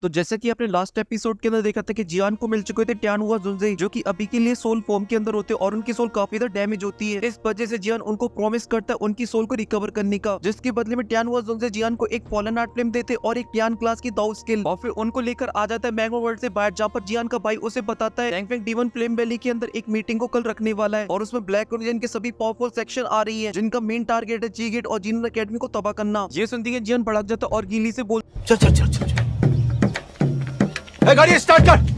तो जैसा कि आपने लास्ट एपिसोड के अंदर देखा था कि जियान को मिल चुके थे ट्यान हुआ जुनजे, जो कि अभी के लिए सोल फॉर्म के अंदर होते हैं और उनकी सोल काफी ज्यादा डैमेज होती है। इस वजह से जियान उनको प्रॉमिस करता है उनकी सोल को रिकवर करने का, जिसके बदले में ट्यान हुआ जुनजे जियान को एक फॉलन आर्ट फ्लेम देते और एक ट्यान क्लास की दाउ स्किल, और फिर उनको लेकर आ जाता है मैंगो वर्ल्ड से बाहर, जहाँ पर जियान का भाई उसे बताता है रैंक डीवन फ्लेम वैली के अंदर एक मीटिंग को कल रखने वाला है और उसमें ब्लैक ओरिजिन के सभी पावरफुल सेक्शन आ रही है, जिनका मेन टारगेट है जी गेट और जीनन अकेडमी को तबाह करना। ये सुनती है जियान भड़क जाता और गीली से बोल चल चल चल चल गाड़ी स्टार्ट कर।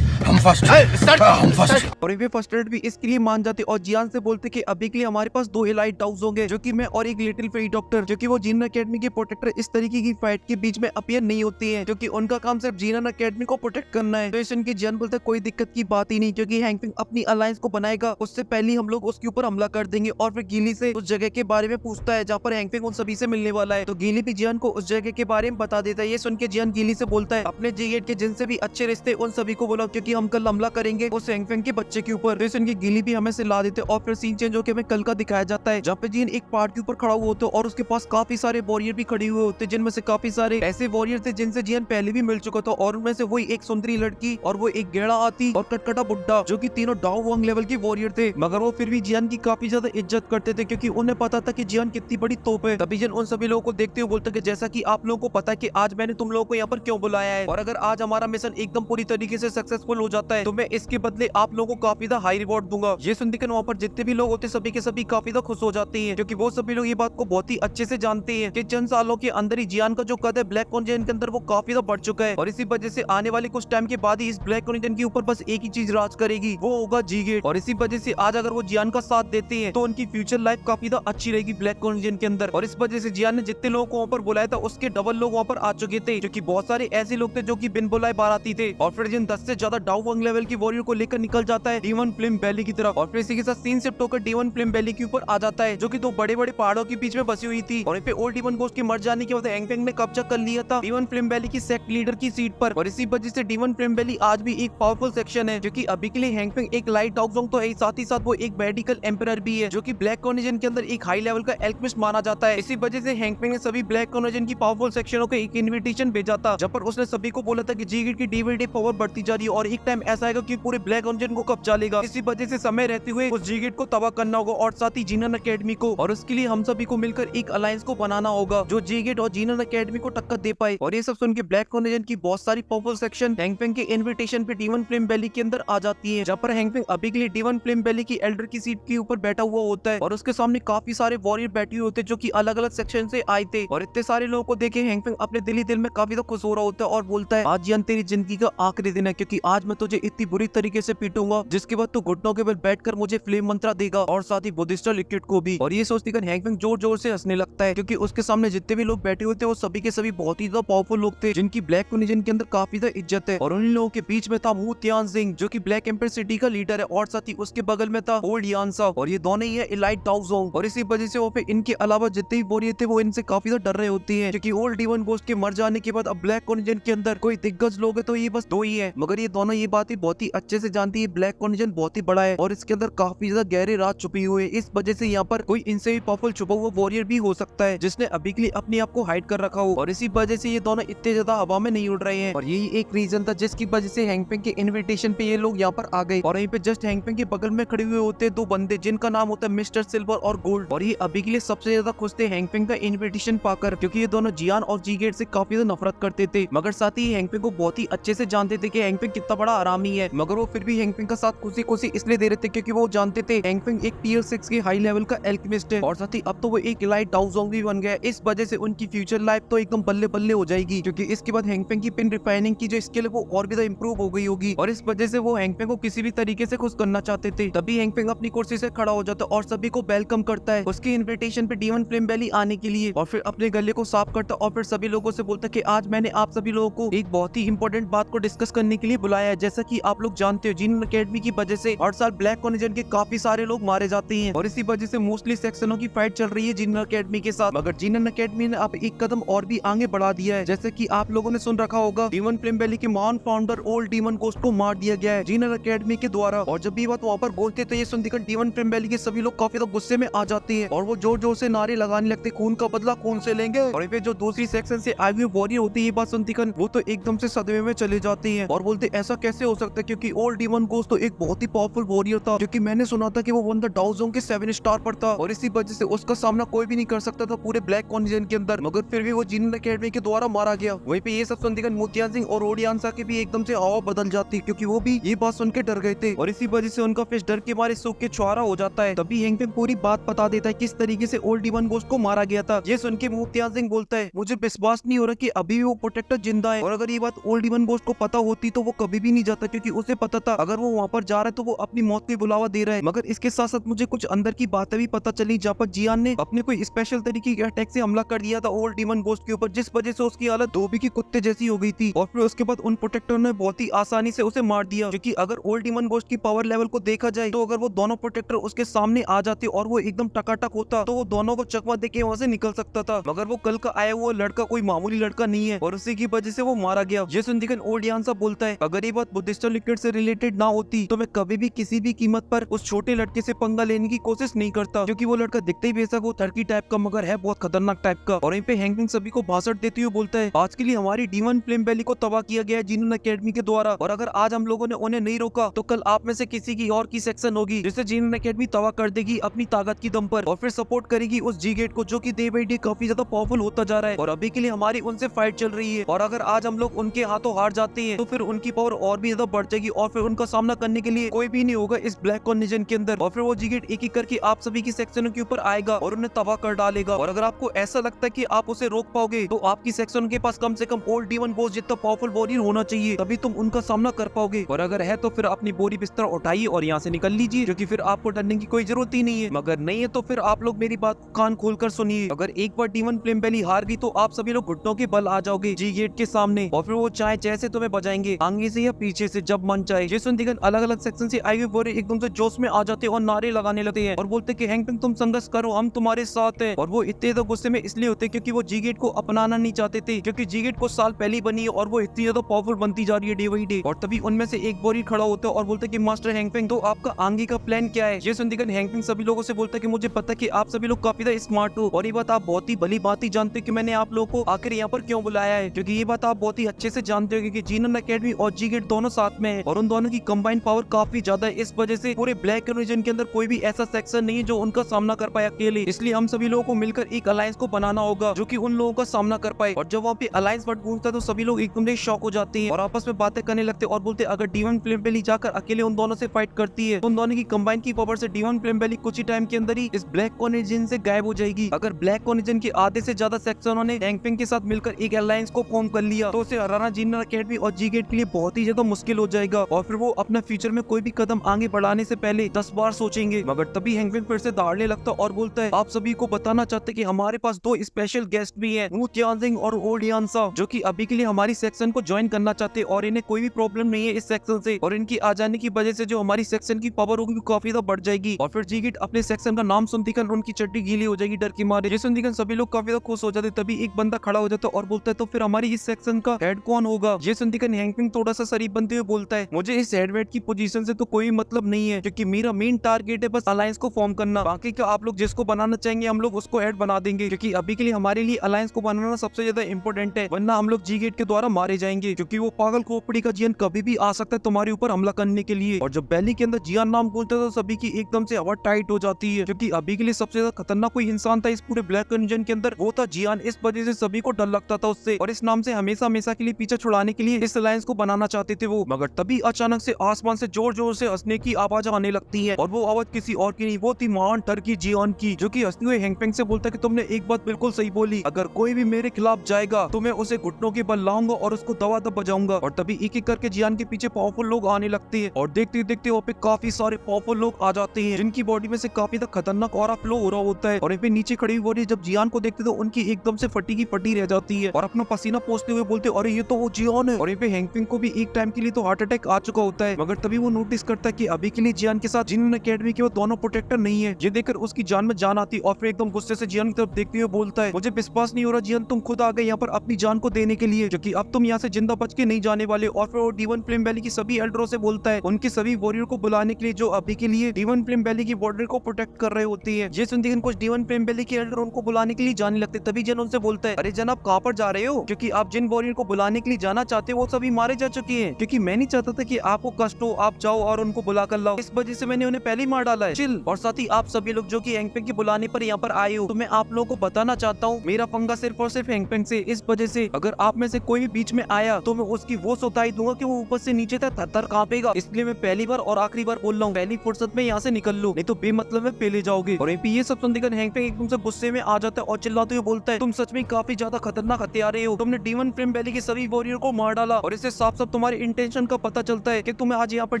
हम फर्स्ट हम फर्स्ट। और वे फर्स्ट एड भी इसके लिए मान जाते और जियान से बोलते कि अभी के लिए हमारे पास 2 एलाइट डाउस होंगे, जो कि मैं और एक लिटिल फेरी डॉक्टर, जो कि वो जीनन अकेडमी के प्रोटेक्टर इस तरीके की फाइट के बीच में अपीयर नहीं होती है, क्योंकि उनका काम सिर्फ जीनन अकेडमी को प्रोटेक्ट करना है। तो इस उनके जियान बोलते कोई दिक्कत की बात ही नहीं, क्योंकि हैंगपिंग अपनी अलायंस को बनाएगा उससे पहले हम लोग उसके ऊपर हमला कर देंगे। और फिर गीली से उस जगह के बारे में पूछता है जहाँ पर हैंगपिंग उन सभी से मिलने वाला है। तो गीली भी जियान को उस जगह के बारे में बता देता है। ये सुन के जियान गीली से बोलता है अपने जी गेट के जिनसे भी अच्छे रिश्ते उन सभी को बुलाओ, क्योंकि हम कल हमला करेंगे उस हैंगपिंग के बच्चे के ऊपर। तो इनकी गीली भी हमें से ला देते और फिर सीन चेंज होकर हमें कल का दिखाया जाता है, जहाँ पे जीन एक पहाड़ के ऊपर खड़ा हुआ होता है और उसके पास काफी सारे वॉरियर भी खड़े हुए होते, जिनमें से काफी सारे ऐसे वॉरियर थे जिनसे जियान पहले भी मिल चुका था, और उनमें से वही एक सुंदरी लड़की और वो एक गेड़ा आती और कटकटा बुड्ढा, जो कि तीनों डाउ वांग लेवल के वॉरियर थे। मगर वो फिर भी जियान की काफी ज्यादा इज्जत करते थे, क्योंकि उन्हें पता था कि जियान कितनी बड़ी तोप है। तभी जियान उन सभी लोगों को देखते हुए बोलता कि जैसा कि आप लोगों को पता है कि आज मैंने तुम लोगों को यहाँ पर क्यों बुलाया है, और अगर आज हमारा मिशन एकदम पूरी तरीके से सक्सेसफुल हो जाता है तो मैं इसके बदले आप लोगों को काफी ज्यादा हाई रिवॉर्ड दूंगा। ये सुनते के वहाँ पर जितने भी लोग होते सभी के सभी काफी ज्यादा खुश हो जाते हैं, क्योंकि वो सभी लोग ये बात को बहुत ही अच्छे से जानते हैं कि चंद सालों के अंदर ही जियान का जो कद है ब्लैक ओरिजिन के अंदर वो काफी ज्यादा बढ़ चुका है, और इसी वजह से आने वाले कुछ टाइम के बाद ही इस ब्लैक ओरिजिन के ऊपर बस एक ही चीज राज करेगी, वो होगा जी गेट। और इसी वजह से आज अगर वो जियान का साथ देते हैं तो उनकी फ्यूचर लाइफ काफी ज्यादा अच्छी रहेगी ब्लैक ओरिजिन के अंदर। और इस वजह से जियान ने जितने लोगों को वहाँ पर बुलाया था उसके डबल लोग वहाँ पर आ चुके थे, क्योंकि बहुत सारे ऐसे लोग थे जो कि बिन बुलाए बाराती थे। और फिर जिन 10 से ज्यादा डाउ वांग लेवल की वॉरियर को लेकर निकल जाता है डीवन फ्लेम वैली की तरफ, और फिर इसी के साथ सीन शिफ्ट होकर डीवन फ्लेम वैली के ऊपर आ जाता है, जो कि 2 बड़े बड़े पहाड़ों के बीच में बसी हुई थी। और पे ओल्ड डीवन घोस्ट के मर जाने के बाद हैंगपिंग ने कब्जा कर लिया था डीवन फ्लेम वैली की सेक्ट लीडर की सीट पर, और इसी वजह से डीवन फ्लेम वैली आज भी एक पावरफुल सेक्शन है, जो कि अभी के लिए हैंगपिंग एक लाइट डॉगजोंग तो है, साथ ही साथ वो एक मेडिकल एम्परर भी है, जो कि ब्लैक ओरिजिन के अंदर एक हाई लेवल का एल्केमिस्ट माना जाता है। इसी वजह से हैंगपिंग ने सभी ब्लैक ओरिजिन की पावरफुल सेक्शनों को एक इन्विटेशन भेजा था, जब पर उसने सभी को बोला था कि जी गेट की डीवीडी पावर बढ़ती जा रही है और एक टाइम ऐसा आएगा कि पूरे ब्लैक ओरिजिन को कब्जा लेगा। इसी वजह से समय रहते हुए उस जी गेट को तबाह करना होगा और साथ ही जीनन अकेडमी को, और उसके लिए हम सभी को मिलकर एक अलायंस को बनाना होगा जो जी गेट और जीनन अकेडमी को टक्कर दे पाए। और ये सब सुन के ब्लैक ओरिजिन की बहुत सारी पावरफुल सेक्शन हैंगपिंग के इन्विटेशन पे डीवन फ्लेम वैली के अंदर आ जाती है, जहाँ पर हैंगपिंग अभी के लिए डीवन फ्लेम वैली की एल्डर की सीट के ऊपर बैठा हुआ होता है, और उसके सामने काफी सारे वॉरियर बैठे हुए होते हैं जो कि अलग अलग सेक्शन से आए थे। और इतने सारे लोगों को देखे हैंगपिंग अपने दिल ही दिल में काफी ज्यादा खुश हो रहा होता है और बोलता है आज जियान तेरी जिंदगी का आखिरी दिन है, क्योंकि आज मैं तुझे इतनी बुरी तरीके से पीटूंगा जिसके बाद तू घुटनों के बल बैठकर मुझे फ्लेम मंत्रा देगा, और साथ ही बुद्धिस्ट लिक्विड को भी। और ये सोचते कर हैंगपिंग जोर जोर से हंसने लगता है, क्योंकि उसके सामने जितने भी लोग बैठे हुए थे वो सभी के सभी बहुत ही ज्यादा पावरफुल लोग थे, जिनकी ब्लैक ओरिजिन के अंदर काफी ज्यादा इज्जत है। और उन लोगों के बीच में था मू त्यान सिंह, जो कि ब्लैक एम्पायर सिटी का लीडर है, और साथ ही उसके बगल में था ओल्ड यानसा, और ये दोनों ही है एलाइट डाउजोंग। और इसी वजह से वो पे इनके अलावा जितने भी वॉरियर थे वो इनसे काफी ज्यादा डर रहे होते हैं, क्योंकि ओल्ड डीवन घोस्ट के मर जाने के बाद अब ब्लैक ओरिजिन के अंदर कोई दिग्गज लोग है तो ये बस 2 ही है। मगर ये दोनों ये बात बहुत ही अच्छे से जानती है ब्लैक ओरिजिन बहुत ही बड़ा है और इसके अंदर काफी ज्यादा गहरे राज छुपी हुई है। इस वजह से यहाँ पर कोई इनसे भी पावरफुल छुपा हुआ वॉरियर भी हो सकता है जिसने अभी के लिए अपने आप को हाइड कर रखा हो, और इसी वजह से ये दोनों इतने ज्यादा हवा में नहीं उड़ रहे हैं। और यही एक रीजन था जिसकी वजह से हैंगपिंग के इन्विटेशन पे ये लोग यहाँ पर आ गए। और यहीं पे जस्ट हैंगपिंग के बगल में खड़े हुए होते 2 बंदे जिनका नाम होता है मिस्टर सिल्वर और गोल्ड, और ये अभी के लिए सबसे ज्यादा खुश थे हैंगपिंग का इन्विटेशन पाकर, क्योंकि ये दोनों जियान और जी गेट से काफी ज्यादा नफरत करते थे। मगर साथ ही हैंगपिंग को बहुत ही अच्छे से जानते थे कि हैंगपिंग कितना बड़ा आरामी है, मगर वो फिर भी हैंगपिंग का साथ खुशी खुशी इसलिए दे रहे थे क्योंकि वो जानते थे हैंगपिंग एक टियर 6 के हाई लेवल का एल्केमिस्ट है, और साथ ही अब तो वो एक एलाइट डाउजोंग भी बन गया। इस वजह से उनकी फ्यूचर लाइफ तो एकदम बल्ले बल्ले हो जाएगी, क्योंकि इसके बाद हैंगपिंग की पिन रिफाइनिंग की जो स्किल है वो और भी ज्यादा इंप्रूव हो गई होगी, और इस वजह से वो हैंगपिंग को किसी भी तरीके से खुश करना चाहते थे। तभी हैंगपिंग अपनी कुर्सी से खड़ा हो जाता और सभी को वेलकम करता है उसके इन्विटेशन पे डीवन फ्लेम वैली आने के लिए, और फिर अपने गले को साफ करता और फिर सभी लोगों से बोलता कि आज मैंने आप सभी लोगों को एक बहुत ही इंपॉर्टेंट बात को डिस्कस करने के लिए बुलाया है। जैसा जैसा कि आप लोग जानते हो जीन अकेडमी की वजह से हर साल ब्लैक कॉनिजन के काफी सारे लोग मारे जाते हैं और इसी वजह से मोस्टली सेक्शनों की फाइट चल रही है जीन अकेडमी के साथ। मगर जीन अकेडमी ने अब एक कदम और भी आगे बढ़ा दिया है। जैसे कि आप लोगों ने सुन रखा होगा डीमन फ्लेम वैली के महान फाउंडर ओल्ड डीमन गोस्ट को मार दिया गया है जीन अकेडमी के द्वारा। और जब भी बात वहाँ पर बोलते तो ये सुनकर डीमन फ्लेम वैली के सभी लोग काफी गुस्से में आ जाते हैं और वो जोर जोर से नारे लगाने लगते, खून का बदला खून से लेंगे। और फिर जो दूसरी सेक्शन से आई हुई वॉरियर होती है ये बात सुनती वो तो एकदम से सदमे में चले जाते हैं और बोलते ऐसा कैसे हो सकता है, क्योंकि ओल्ड डीमन गोस्ट तो एक बहुत ही पावरफुल वॉरियर था, क्योंकि मैंने सुना था कि वो वन द डाउजोंग के 7 स्टार पर था और इसी वजह से उसका सामना कोई भी नहीं कर सकता था पूरे ब्लैक कॉन्टिनेंट के अंदर। मगर फिर भी वो जीन अकेडमी के द्वारा मारा गया। वहीं पे ये सब सुनकर मुतियान सिंह और ओडियांसा के भी एकदम से हवा बदल जाती है, क्योंकि वो भी ये बात सुन के डर गए थे और इसी वजह से उनका फेस डर के मारे सूख के छुआरा हो जाता है। तभी हैंगपिंग पूरी बात बता देता है किस तरीके से ओल्ड डीमन गोस्ट को मारा गया था। ये सुन के मुतियान सिंह बोलता है मुझे विश्वास नहीं हो रहा कि अभी भी वो प्रोटेक्टर जिंदा है, और अगर ये बात ओल्ड डीमन गोस्ट को पता होती तो वो कभी भी नहीं जाता, क्योंकि उसे पता था अगर वो वहाँ पर जा रहा है तो वो अपनी मौत को बुलावा दे रहा है। मगर इसके साथ साथ मुझे कुछ अंदर की बातें भी पता चली जहाँ पर जियान ने अपने कोई स्पेशल तरीके के अटैक से हमला कर दिया था ओल्ड डीमन गोस्ट के ऊपर, जिस वजह से उसकी हालत धोबी की कुत्ते जैसी हो गई थी। और फिर उसके बाद उन प्रोटेक्टर ने बहुत ही आसानी से उसे मार दिया, क्योंकि अगर ओल्ड डीमन गोस्ट की पावर लेवल को देखा जाए तो अगर वो दोनों प्रोटेक्टर उसके सामने आ जाते और वो एकदम टकाटक होता तो वो दोनों को चकमा देके वहाँ से निकल सकता था। मगर वो कल का आया हुआ लड़का कोई मामूली लड़का नहीं है और उसी की वजह से वो मारा गया। ये सुनकर ओडियांसा बोलता है अगर ये बात बुद्धिस्ट लिक्विड से रिलेटेड ना होती तो मैं कभी भी किसी भी कीमत पर उस छोटे लड़के से पंगा लेने की कोशिश नहीं करता, क्योंकि वो लड़का दिखता ही बेशक वो टर्की टाइप का मगर है बहुत खतरनाक टाइप का। और वहीं पे हैंगपिंग सभी को भाषण देते हुए बोलता है आज के लिए हमारी डीमन फ्लेम वैली को तबाह किया गया है जीनन अकेडमी के द्वारा, और अगर आज हम लोगों ने उन्हें नहीं रोका तो कल आप में से किसी की और की सेक्शन होगी जिसे जीनन अकेडमी तबाह कर देगी अपनी ताकत की दम पर, और फिर सपोर्ट करेगी उस जी गेट को जो कि डे बाई डे काफी ज्यादा पावरफुल होता जा रहा है। और अभी के लिए हमारी उनसे फाइट चल रही है और अगर आज हम लोग उनके हाथों हार जाते हैं तो फिर उनकी पावर और भी ज्यादा बढ़ जाएगी और फिर उनका सामना करने के लिए कोई भी नहीं होगा इस ब्लैक कॉन्टिनेंट के अंदर। और फिर वो जी गेट एक एक करके आप सभी की सेक्शनों के ऊपर आएगा और उन्हें तबाह कर डालेगा। और अगर आपको ऐसा लगता है कि आप उसे रोक पाओगे तो आपकी सेक्शन के पास कम से कम ओल्ड डीमन गोस्ट जितना पावरफुल वॉरियर होना चाहिए, तभी तुम उनका सामना कर पाओगे। और अगर है तो फिर अपनी बोरी बिस्तर उठाइए और यहाँ से निकल लीजिए, क्योंकि फिर आपको डरने की कोई जरूरत ही नहीं है। मगर नहीं है तो फिर आप लोग मेरी बात कान खोलकर सुनिए, अगर एक बार डीमन फ्लेम वैली हार गई तो आप सभी लोग घुटनों के बल आ जाओगे जी गेट के सामने, और फिर वो चाहे जैसे तुम्हें बजाएंगे आगे से या पीछे से जब मन चाहे। ये सुन दिगन अलग अलग सेक्शन से आई हुई वॉरियर एकदम से जोश में आ जाते और नारे लगाने लगते हैं और बोलते कि हैंगपिंग तुम संघर्ष करो हम तुम्हारे साथ हैं। और वो इतने ज्यादा गुस्से में इसलिए होते क्योंकि वो जी गेट को अपनाना नहीं चाहते थे, क्योंकि जी गेट को साल पहले बनी है और वो इतनी ज्यादा पावरफुल बनती जा रही है डे बाई डे। और तभी उनमें से एक वॉरियर खड़ा होता है और बोलते कि मास्टर हैंगपिंग तो आपका आगे का प्लान क्या है। ये सुन दिगन हैंगपिंग सभी लोगों से बोलता है कि मुझे पता है कि आप सभी लोग काफी ज्यादा स्मार्ट हो और ये बात आप बहुत ही भली बात ही जानते हो कि मैंने आप लोगों को आखिर यहाँ पर क्यों बुलाया है, क्योंकि ये बात आप बहुत ही अच्छे से जानते हो क्योंकि जीनन अकेडमी और जी गेट दोनों साथ में है और उन दोनों की कंबाइंड पावर काफी ज्यादा है। इस वजह से पूरे ब्लैक रीजन के अंदर कोई भी ऐसा सेक्शन नहीं है जो उनका सामना कर पाए अकेले, इसलिए हम सभी लोगों को मिलकर एक अलायंस को बनाना होगा जो कि उन लोगों का सामना कर पाए। और जब वहाँ पे अलायंस वर्ड गूंजता है तो सभी लोग एकदम से शॉक हो जाते हैं और आपस में बातें करने लगते हैं और बोलते अगर डीमन फ्लेम वैली जाकर अकेले उन दोनों से फाइट करती है तो उन दोनों की कंबाइन की पावर से डीमन फ्लेम वैली कुछ ही टाइम के अंदर ही इस ब्लैक कॉन्टिनेंट से गायब हो जाएगी। अगर ब्लैक कॉन्टिनेंट के आधे से ज्यादा सेक्शनों ने हैंगपिंग के साथ मिलकर एक अलायंस को फॉर्म कर लिया तो उसे हराना जीनन अकेडमी और जी गेट के लिए बहुत ही ज्यादा मुश्किल हो जाएगा और फिर वो अपना फ्यूचर में कोई भी कदम आगे बढ़ाने से पहले 10 बार सोचेंगे। मगर तभी हैंगपिंग फिर से दौड़ने लगता और बोलता है आप सभी को बताना चाहते कि हमारे पास 2 स्पेशल गेस्ट भी हैं, मुतियान सिंह और ओडियांसा, जो कि अभी के लिए हमारी सेक्शन को ज्वाइन करना चाहते हैं और इन्हें कोई भी प्रॉब्लम नहीं है इस सेक्शन से और इनकी आ जाने की वजह से जो हमारी सेक्शन की पावर होगी काफी ज्यादा बढ़ जाएगी। और फिर जी गेट अपने सेक्शन का नाम सुनती कर उनकी चड्डी गीली हो जाएगी डर के मारे। ये सुनती सभी लोग काफी ज्यादा खुश हो जाते, तभी एक बंदा खड़ा हो जाता और बोलता है तो फिर हमारी इस सेक्शन का हेड कौन होगा। ये सुनती कर हैंगपिंग थोड़ा सा शरीफ बनते हुए बोलता है मुझे इस हेड वेट की पोजीशन से तो कोई मतलब नहीं है, क्योंकि मेरा मेन टारगेट है बस अलायंस को फॉर्म करना, बाकी का आप लोग जिसको बनाना चाहेंगे हम लोग उसको हेड बना देंगे, क्योंकि अभी के लिए हमारे लिए अलायंस को बनाना सबसे ज्यादा इंपॉर्टेंट है, वरना हम लोग जी गेट के द्वारा मारे जाएंगे, क्योंकि वो पागल खोपड़ी का जियान कभी भी आ सकता है तुम्हारे ऊपर हमला करने के लिए। और जब वैली के अंदर जियान नाम बोलते तो सभी की एकदम से हवा टाइट हो जाती है, क्योंकि अभी के लिए सबसे ज्यादा खतरनाक कोई इंसान था इस पूरे ब्लैक रीजन के अंदर वो था जियान। इस वजह से सभी को डर लगता था उससे और इस नाम से हमेशा हमेशा के लिए पीछे छुड़ाने के लिए इस अलायंस को बनाना चाहते थे वो। मगर तभी अचानक से आसमान से जोर जोर से हंसने की आवाज आने लगती है और वो आवाज किसी और की नहीं, वो थी महान टर्की जियान की, जो कि हंसते हुए हैंगपिंग से बोलता कि तुमने एक बात बिल्कुल सही बोली, अगर कोई भी मेरे खिलाफ जाएगा तो मैं उसे घुटनों के बल लाऊंगा और उसको दबा दब बजाऊंगा। और तभी एक एक करके जियान के पीछे पावरफुल लोग आने लगते हैं और देखते देखते वहाँ पे काफी सारे पावरफुल लोग आ जाते हैं जिनकी बॉडी में से काफी खतरनाक ऑरा फ्लो हो रहा होता है। और यहाँ पे नीचे खड़ी हुई बॉडी जब जियान को देखते तो उनकी एकदम से फटी की फटी रह जाती है और अपना पसीना पोंछते हुए बोलते अरे ये तो वो जियान है। और यहाँ पे हैंगपिंग को भी एक टाइम के लिए लिए तो हार्ट अटैक आ चुका होता है, मगर तभी वो नोटिस करता है कि अभी के लिए जियान के साथ जिन अकेडमी के वो दोनों प्रोटेक्टर नहीं है। ये देखकर उसकी जान में जान आती और फिर एकदम गुस्से से जियान की तरफ देखते हुए बोलता है, मुझे विश्वास नहीं हो रहा जियान, तुम खुद आ गए यहाँ पर अपनी जान को देने के लिए, क्योंकि अब तुम यहाँ से जिंदा बच के नहीं जाने वाले। और फिर वो D1 फ्लेम वैली की सभी एल्डरों से बोलता है उनके सभी वॉरियर को बुलाने के लिए जो अभी के लिए D1 फ्लेम वैली की बॉर्डर को प्रोटेक्ट कर रहे होती है। ये सुनते ही कुछ D1 फ्लेम वैली के एल्डर उनको बुलाने के लिए जाने लगते, तभी जन उनसे बोलता है, अरे जन आप कहाँ पर जा रहे हो, क्योंकि आप जिन वॉरियर को बुलाने के लिए जाना चाहते हो वो सभी मारे जा चुके हैं, क्योंकि मैं नहीं चाहता था कि आपको कष्ट हो, आप जाओ और उनको बुला कर लाओ, इस वजह से मैंने उन्हें पहले ही मार डाला है। चिल। और साथ ही आप सभी लोग जो कि हैंगपेंग के बुलाने पर यहाँ पर आए हो, तो मैं आप लोगों को बताना चाहता हूँ मेरा पंगा सिर्फ और सिर्फ हैंगपेंग से, इस वजह से अगर आप में से कोई भी बीच में आया तो मैं उसकी वो सौताई दूंगा कि वो ऊपर से नीचे तक थर-थर कांपेगा। इसलिए मैं पहली बार और आखिरी बार बोल रहा हूँ, पहली फुर्सत में यहाँ से निकल लो, नहीं तो बेमतलब में पेले जाओगे। और ये सब सुनकर हैंगपेंग एकदम से गुस्से में आ जाता है और चिल्लाते हुए बोलता है, तुम सच में काफी ज्यादा खतरनाक हत्यारे हो, तुमने D1 फ्लेम वैली के सभी वॉरियर को मार डाला और इससे साफ साफ तुम्हारी इंटेंशन का पता चलता है कि तुम आज यहाँ पर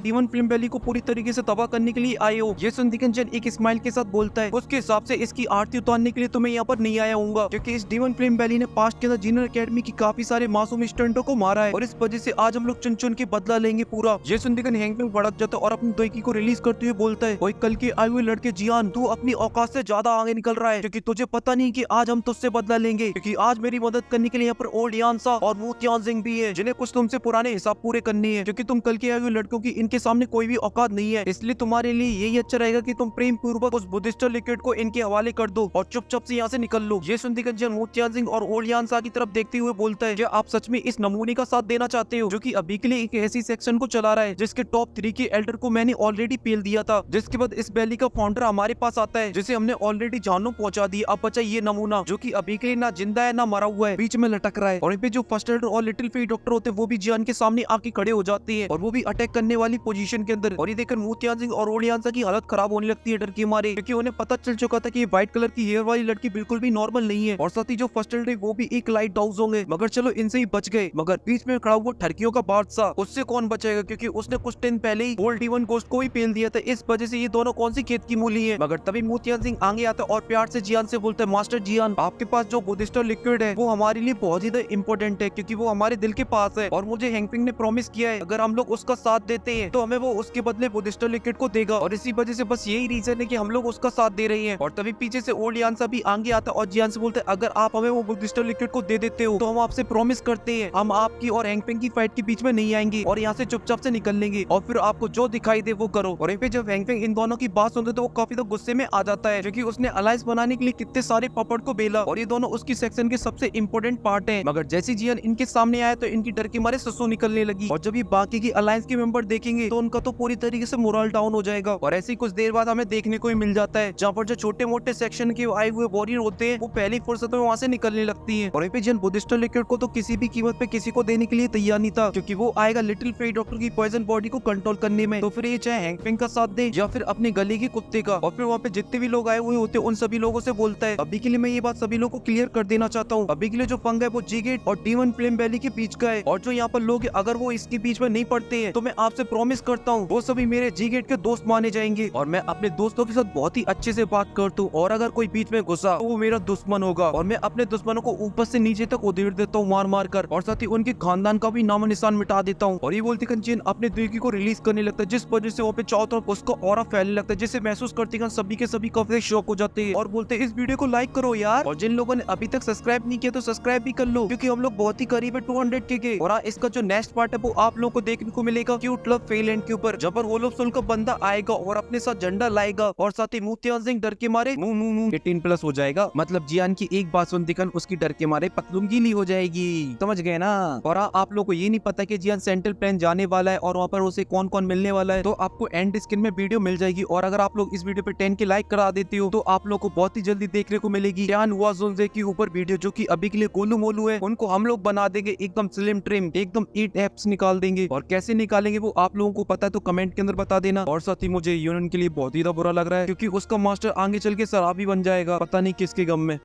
D1 फ्लेम वैली को पूरी तरीके से तबाह करने के लिए आए हो। ये सुनकर जन एक स्माइल के साथ बोलता है, उसके हिसाब से इसकी आरती उतारने के लिए तो मैं यहाँ पर नहीं आया हूँ, क्योंकि इस D1 फ्लेम वैली ने पास्ट के अंदर जीनियर एकेडमी की काफी सारे मासूम स्टूडेंटों को मारा है और इस वजह से आज हम लोग चुन चुन के बदला लेंगे पूरा। ये सुनकर हैंगपेंग भड़क जाता है और अपनी दोइकी को रिलीज करते हुए बोलता है, ओए कल के आए हुए लड़के जियान, तू अपनी औकात से ज्यादा आगे निकल रहा है, क्योंकि तुझे पता नहीं कि आज हम तुझसे बदला लेंगे, क्योंकि आज मेरी मदद करने के लिए यहाँ पर ओल्ड यानसा और वू त्यानजिंग भी है, जिन्हें कुछ तुमसे पुराने हिसाब पूरे करने हैं, क्योंकि तुम कल के आए हुए लड़कों की इनके सामने कोई भी औकात नहीं है। इसलिए तुम्हारे लिए यही अच्छा रहेगा कि तुम प्रेम पूर्वक उस बुद्धिस्ट लिक्विड को इनके हवाले कर दो और चुपचाप से यहाँ से निकल लो। ये सुनकर जन वू त्यानजिंग और ओल्ड यानसा की तरफ देखते हुए बोलता है, आप सच में इस नमूने का साथ देना चाहते हो जो कि अभी के लिए एक ऐसी सेक्शन को चला रहा है जिसके टॉप 3 के एल्डर को मैंने ऑलरेडी पेल दिया था, जिसके बाद इस वैली का फाउंडर हमारे पास आता है जिसे हमने ऑलरेडी जानों पहुंचा दी। अब बचा ये नमूना जो कि अभी के लिए ना जिंदा है ना मरा हुआ है, बीच में लटक रहा है। और पे जो फर्स्ट एल्डर और लिटिल फेई डॉक्टर होते हैं वो भी जियान के सामने आके खड़े हो जाते हैं और वो भी अटैक करने वाली पोजीशन के अंदर। और ये देखकर वू त्यानजिंग और ओल्ड यानसा की हालत खराब होने लगती है डर के मारे, क्योंकि उन्हें पता चल चुका था कि ये व्हाइट कलर की हेयर वाली लड़की बिल्कुल भी नॉर्मल नहीं है और साथ ही जो फर्स्ट एल्डर वो भी एक लाइट हाउस होंगे, मगर चलो इनसे ही बच गए। मगर बीच में खड़ा हुआ ठरकियों का बादशाह, उससे कौन बचेगा, क्योंकि उसने कुछ दिन पहले ही ओल्ड D1 गोस्ट को ही पेल दिया था। इस वजह से ये दोनों कौन सी खेत की मूली है। मगर तभी वू त्यानजिंग आगे आता है और प्यार से जियान से बोलता है, मास्टर जियान, आपके पास जो बुद्धिस्ट लिक्विड है वो हमारे लिए बहुत ही इंपॉर्टेंट है, क्योंकि वो हमारे दिल के पास है और मुझे हैंगपिंग ने प्रॉमिस किया है अगर हम लोग उसका साथ देते हैं तो हमें वो उसके बदले बुद्धिस्ट लिक्विड को देगा, और इसी वजह से बस यही रीजन है कि हम लोग उसका साथ दे रहे हैं। और तभी पीछे से ओल्ड यानसा भी आगे आता है और जियान से बोलता है, अगर आप हमें वो बुद्धिस्ट लिक्विड को दे देते हो तो हम आपसे प्रॉमिस करते हैं हम आपकी और हैंगपिंग की फाइट के बीच में नहीं आएंगे और यहाँ से चुपचाप से निकल लेंगे और फिर आपको जो दिखाई दे वो करो। और फिर जब हैंगपिंग इन दोनों की बात सुनते तो वो काफी तो गुस्से में आ जाता है, क्योंकि उसने अलायंस बनाने के लिए कितने सारे पापड़ को बेला और ये दोनों उसकी सेक्शन के सबसे इंपॉर्टेंट पार्ट है। मगर जैसे जियान इनके सामने आया तो इनकी डर के मारे ससु निकलने लगी, और जब ये बाकी की अलायंस के मेंबर देखेंगे तो उनका तो पूरी तरीके से मोरल डाउन हो जाएगा। और ऐसी कुछ देर बाद हमें देखने को ही मिल जाता है जहाँ पर जो छोटे मोटे सेक्शन के आए हुए वॉरियर होते हैं वो पहली फुर्सत में वहाँ से निकलने लगती है। और जियान बुद्धिस्ट लिक्विड को तो किसी भी कीमत पे किसी को देने के लिए तैयार नहीं था, क्योंकि वो आएगा लिटिल फेई डॉक्टर की पॉइजन बॉडी को कंट्रोल करने में। तो फिर ये चाहे हैंगपिंग का साथ दे या फिर अपने गली के कुत्ते का। और फिर वहाँ पे जितने भी लोग आए हुए होते हैं उन सभी लोगों से बोलता है, अभी के लिए मैं ये बात सभी लोगों को क्लियर कर देना चाहता हूँ, अभी के लिए जो पंगा है वो G-गेट और D1 फ्लेम वैली के बीच का है, और जो यहाँ पर लोग अगर वो इसके बीच में नहीं पड़ते हैं तो मैं आपसे प्रॉमिस करता हूँ वो सभी मेरे G-गेट के दोस्त माने जाएंगे और मैं अपने दोस्तों के साथ बहुत ही अच्छे से बात करता हूँ, और अगर कोई बीच में घुसा तो वो मेरा दुश्मन होगा और मैं अपने दुश्मनों को ऊपर से नीचे तक उधेड़ देता हूँ मार मार कर, और साथ ही उनके खानदान का भी नामो निशान मिटा देता हूँ। और ये बोलती जियान अपने दिल को रिलीज करने लगता है, जिस वजह से वहाँ पे चारों तरफ उसका ऑरा फैलने लगता है, जिसे महसूस करते सभी के सभी काफी शौक हो जाते हैं और बोलते हैं इस वीडियो को लाइक करो यार, और जिन लोगों ने अभी तक सब्सक्राइब नहीं किया तो सब्सक्राइब भी कर लो, क्योंकि हम लोग बहुत ही करीब है 200 के। और इसका जो नेक्स्ट पार्ट है वो आप लोगों को देखने को मिलेगा क्यूट लव फेलैंड के ऊपर, जब पर वो लोग सुन का बंदा आएगा और अपने साथ झंडा लाएगा, और साथ ही वू त्यानजिंग डर के मारे 18+ हो जाएगा, मतलब जियान की एक बात सुन दिखन उसकी डर के मारे पतलून गीली हो जाएगी, समझ गए ना। और आप लोग को ये नहीं पता कि जियान सेंट्रल प्लेन जाने वाला है और वहाँ पर उसे कौन कौन मिलने वाला है, तो आपको एंड स्क्रीन में वीडियो मिल जाएगी। और अगर आप लोग इस वीडियो पे 10 के लाइक करा देते हो तो आप लोग को बहुत ही जल्दी देखने को मिलेगी टियान वाज़ोंजे के ऊपर वीडियो, जो कि अभी के लिए गोलू मोलू है उनको हम लोग बना देंगे एकदम स्लिम ट्रिम, एकदम 8 एप्स निकाल देंगे, और कैसे निकालेंगे वो आप लोगों को पता है तो कमेंट के अंदर बता देना। और साथ ही मुझे यूनियन के लिए बहुत ही बुरा लग रहा है, क्योंकि उसका मास्टर आगे चल के शराबी बन जाएगा, पता नहीं किसके गम में।